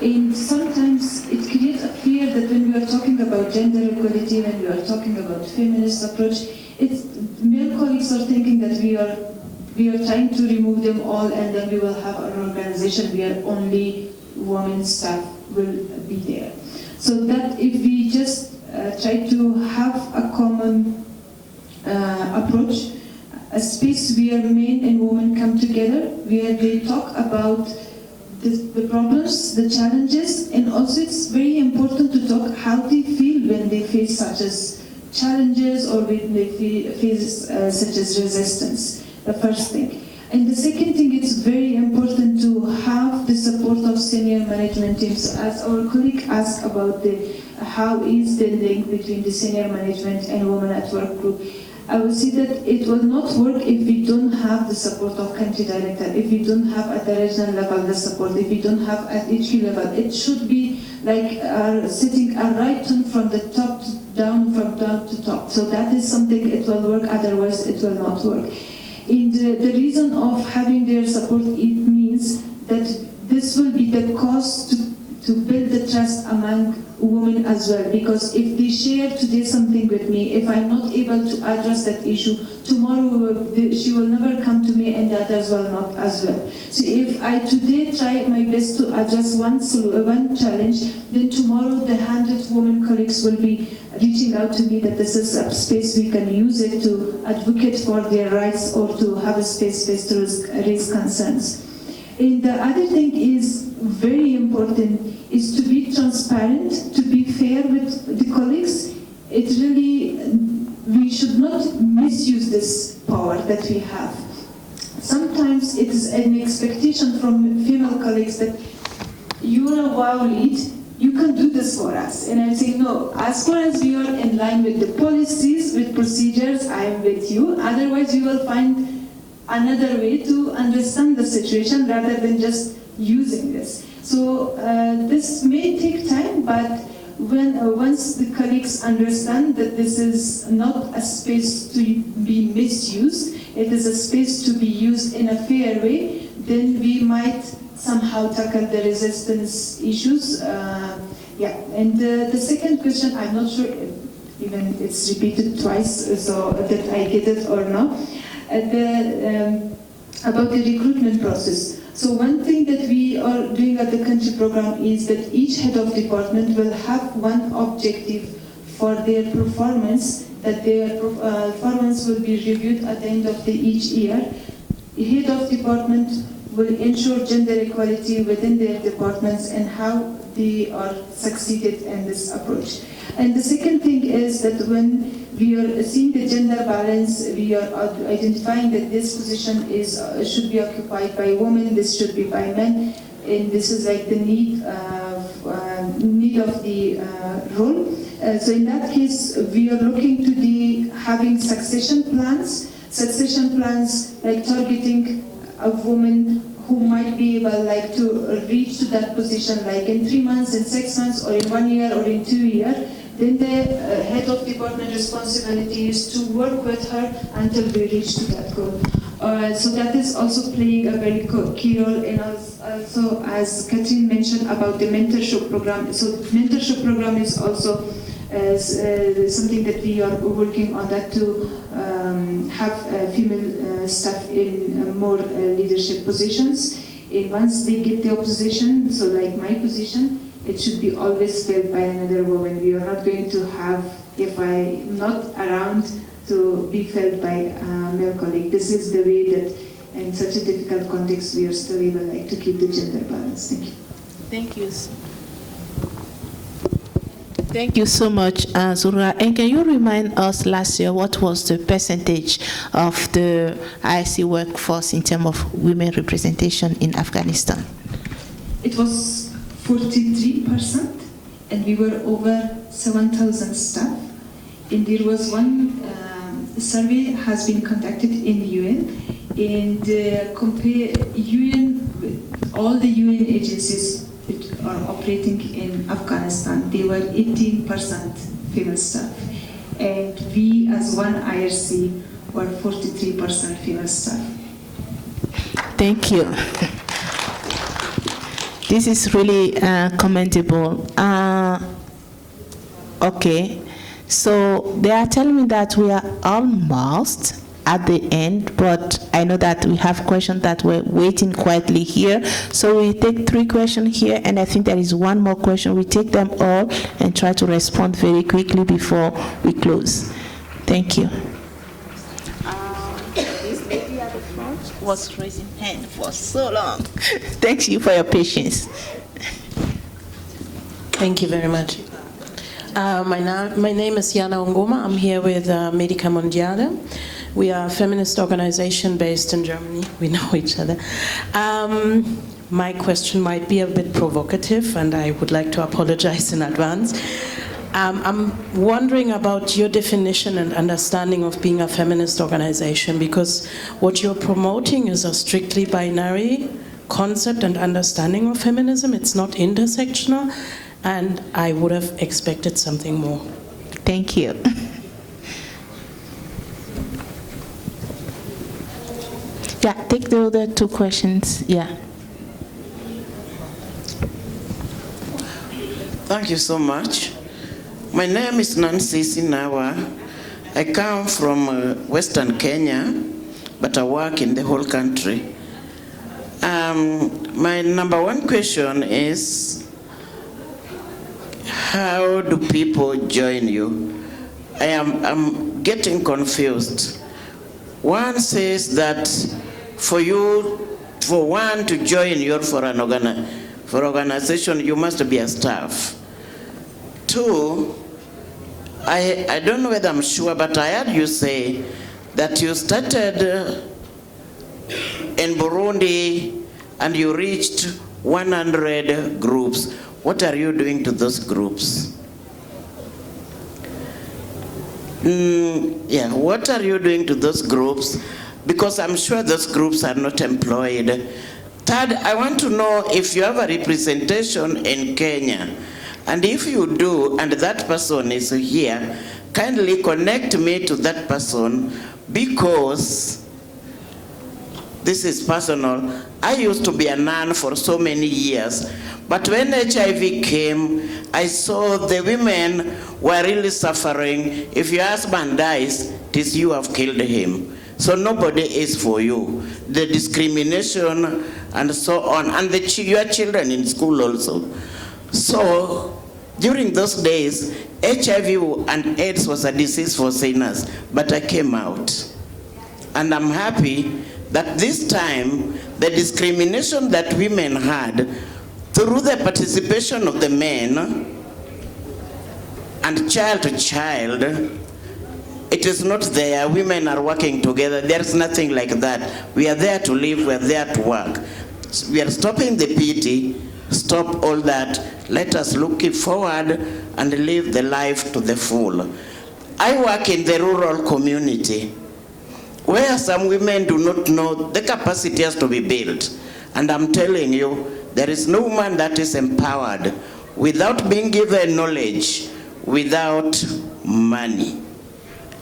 And sometimes it creates a fear that when we are talking about gender equality, when we are talking about feminist approach, male colleagues are thinking that we are trying to remove them all, and then we will have an organization where only women staff will be there. So that if we just try to have a common approach, a space where men and women come together, where they talk about the problems, the challenges, and also it's very important to talk how they feel when they face such as challenges or when they face such as resistance, the first thing. And the second thing, it's very important to have the support of senior management teams. So as our colleague asked about how is the link between the senior management and Women at Work group, I would say that it will not work if we don't have the support of country director, if we don't have at the regional level the support, if we don't have at HQ level. It should be like setting a right tone from the top to down, from down to top. So that is something it will work, otherwise it will not work. And the reason of having their support, it means that this will be the cost to build the trust among women as well, because if they share today something with me, if I'm not able to address that issue, tomorrow she will never come to me and the others will not as well. So if I today try my best to address one challenge, then tomorrow the 100 women colleagues will be reaching out to me that this is a space we can use it to advocate for their rights or to have a space to raise concerns. And the other thing is very important is to be transparent, to be fair with the colleagues. It really, we should not misuse this power that we have. Sometimes it is an expectation from female colleagues that you are a WOW lead, you can do this for us. And I'm saying, no, as far as we are in line with the policies, with procedures, I am with you. Otherwise, you will find another way to understand the situation rather than just using this. So this may take time, but once the colleagues understand that this is not a space to be misused, it is a space to be used in a fair way, then we might somehow tackle the resistance issues. And the second question, I'm not sure even it's repeated twice, so that I get it or not. About the recruitment process. So one thing that we are doing at the country program is that each head of department will have one objective for their performance, that their performance will be reviewed at the end of each year. The head of department will ensure gender equality within their departments and how they are succeeded in this approach. And the second thing is that when we are seeing the gender balance, we are identifying that this position should be occupied by women, this should be by men, and this is like the need of the role. So in that case, we are looking to having succession plans like targeting a woman who might be able to reach to that position like in 3 months, in 6 months, or in 1 year, or in 2 years. Then the head of department responsibility is to work with her until we reach to that goal. So that is also playing a very key role. And also, as Katrin mentioned about the mentorship program, so mentorship program is also something that we are working on that to have female staff in more leadership positions. And once they get their position, so like my position, it should be always filled by another woman. We are not going to have, if I'm not around, to be filled by a male colleague. This is the way that in such a difficult context we are still able to keep the gender balance. Thank you. Thank you. Thank you so much, Zura. And can you remind us last year what was the percentage of the IRC workforce in terms of women representation in Afghanistan? It was 43%, and we were over 7,000 staff. And there was one survey has been conducted in the UN, and compare UN with all the UN agencies that are operating in Afghanistan. They were 18% female staff, and we as one IRC were 43% female staff. Thank you. This is really commendable. Okay. So they are telling me that we are almost at the end, but I know that we have questions that were waiting quietly here. So we take 3 questions here, and I think there is one more question. We take them all and try to respond very quickly before we close. Thank you. This lady at the front was raising hand for so long. Thank you for your patience. Thank you very much. My name is Jana Ongoma. I'm here with Medica Mondiale. We are a feminist organization based in Germany. We know each other. My question might be a bit provocative, and I would like to apologize in advance. I'm wondering about your definition and understanding of being a feminist organization, because what you're promoting is a strictly binary concept and understanding of feminism. It's not intersectional. And I would have expected something more. Thank you. Yeah, take the other 2 questions. Yeah. Thank you so much. My name is Nancy Sinawa. I come from Western Kenya, but I work in the whole country. My number 1 question is, how do people join you? I'm getting confused. One says that for one to join you for organization, you must be a staff. 2, I don't know whether I'm sure, but I heard you say that you started in Burundi and you reached 100 groups. What are you doing to those groups? What are you doing to those groups? Because I'm sure those groups are not employed. 3rd, I want to know if you have a representation in Kenya. And if you do, and that person is here, kindly connect me to that person, because this is personal. I used to be a nun for so many years, but when HIV came, I saw the women were really suffering. If your husband dies, it is you have killed him. So nobody is for you. The discrimination and so on, and your children in school also. So during those days, HIV and AIDS was a disease for sinners, but I came out. And I'm happy that this time, the discrimination that women had, through the participation of the men and child to child, it is not there. Women are working together. There's nothing like that. We are there to live. We are there to work. We are stopping the pity. Stop all that. Let us look forward and live the life to the full. I work in the rural community, where some women do not know the capacity has to be built. And I'm telling you, there is no woman that is empowered without being given knowledge, without money,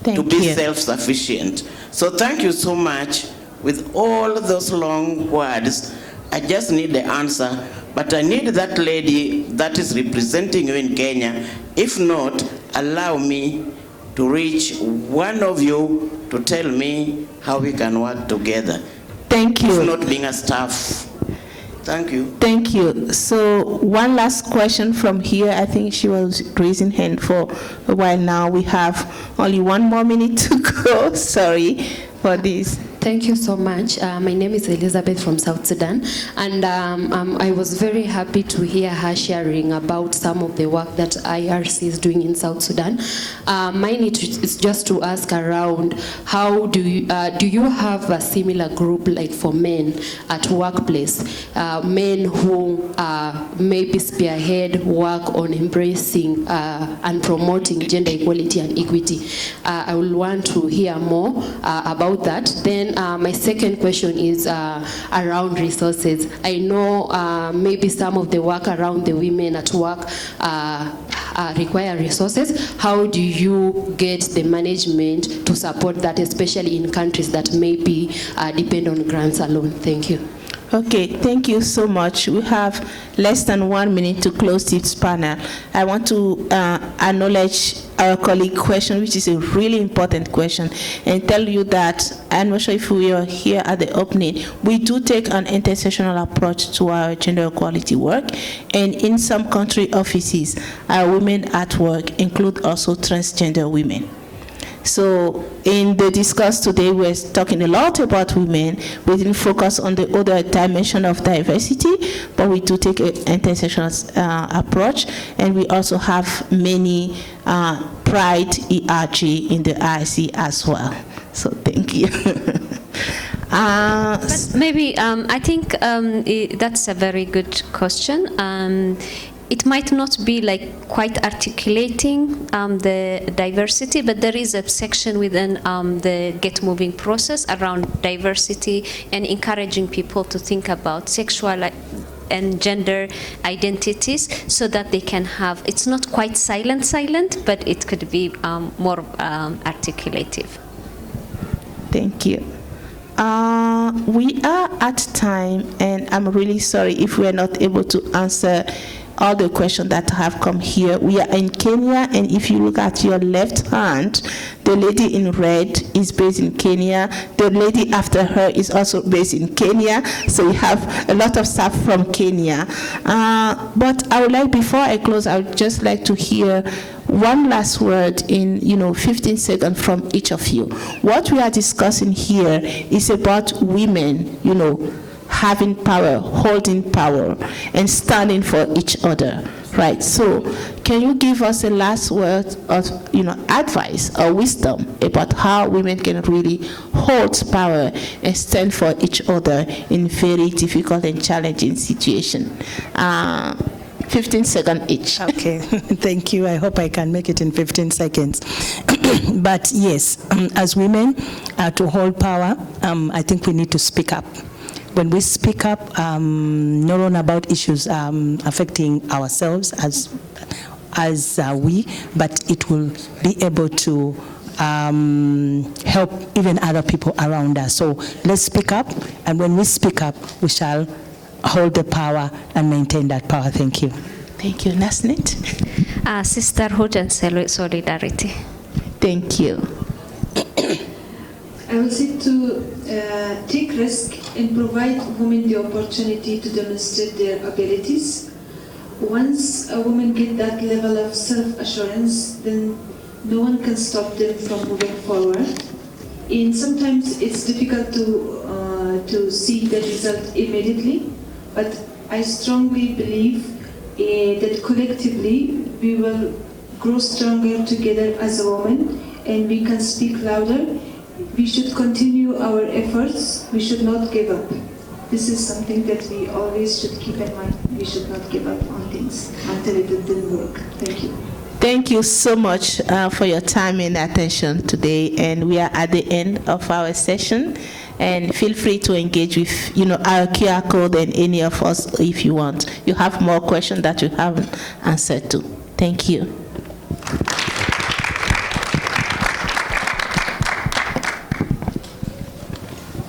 to be self-sufficient. So thank you so much. With all those long words, I just need the answer, but I need that lady that is representing you in Kenya. If not, allow me to reach one of you to tell me how we can work together. Thank you. If not being a staff. Thank you. Thank you. So one last question from here. I think she was raising hand for a while now. We have only 1 more minute to go. Sorry for this. Thank you so much. My name is Elizabeth from South Sudan, and I was very happy to hear her sharing about some of the work that IRC is doing in South Sudan. Mine is just to ask around, how do you have a similar group like for men at workplace, men who maybe spearhead work on embracing and promoting gender equality and equity? I will want to hear more about that. Then my second question is around resources. I know maybe some of the work around the women at work require resources. How do you get the management to support that, especially in countries that maybe depend on grants alone? Thank you. Okay, thank you so much. We have less than 1 minute to close this panel. I want to acknowledge our colleague question, which is a really important question, and tell you that I'm not sure if we are here at the opening. We do take an intersectional approach to our gender equality work, and in some country offices, our women at work include also transgender women. So in the discuss today, we're talking a lot about women. We didn't focus on the other dimension of diversity, but we do take an intersectional approach, and we also have many Pride ERG in the IRC as well. So thank you. But maybe I think that's a very good question. It might not be like quite articulating the diversity, but there is a section within the Get Moving process around diversity and encouraging people to think about sexual and gender identities so that they can have, it's not quite silent, but it could be more articulative. Thank you. We are at time, and I'm really sorry if we are not able to answer all the questions that have come here. We are in Kenya, and if you look at your left hand, the lady in red is based in Kenya. The lady after her is also based in Kenya. So we have a lot of staff from Kenya. But I would like, before I close, I would just like to hear one last word in 15 seconds from each of you. What we are discussing here is about women, having power, holding power, and standing for each other, right? So can you give us a last word of advice or wisdom about how women can really hold power and stand for each other in very difficult and challenging situations? 15 seconds each. Okay, thank you. I hope I can make it in 15 seconds. But yes, as women, to hold power, I think we need to speak up. When we speak up, not only about issues affecting ourselves as we, but it will be able to help even other people around us. So let's speak up, and when we speak up, we shall hold the power and maintain that power. Thank you. Thank you. Nasnit? Sisterhood and solidarity. Thank you. I will seek to take risk and provide women the opportunity to demonstrate their abilities. Once a woman gets that level of self-assurance, then no one can stop them from moving forward. And sometimes it's difficult to see the result immediately, but I strongly believe that collectively we will grow stronger together as a woman, and we can speak louder. We should continue our efforts. We should not give up. This is something that we always should keep in mind. We should not give up on things until it didn't work. Thank you. Thank you so much for your time and attention today. And we are at the end of our session. And feel free to engage with our QR code and any of us if you want. You have more questions that you haven't answered to. Thank you.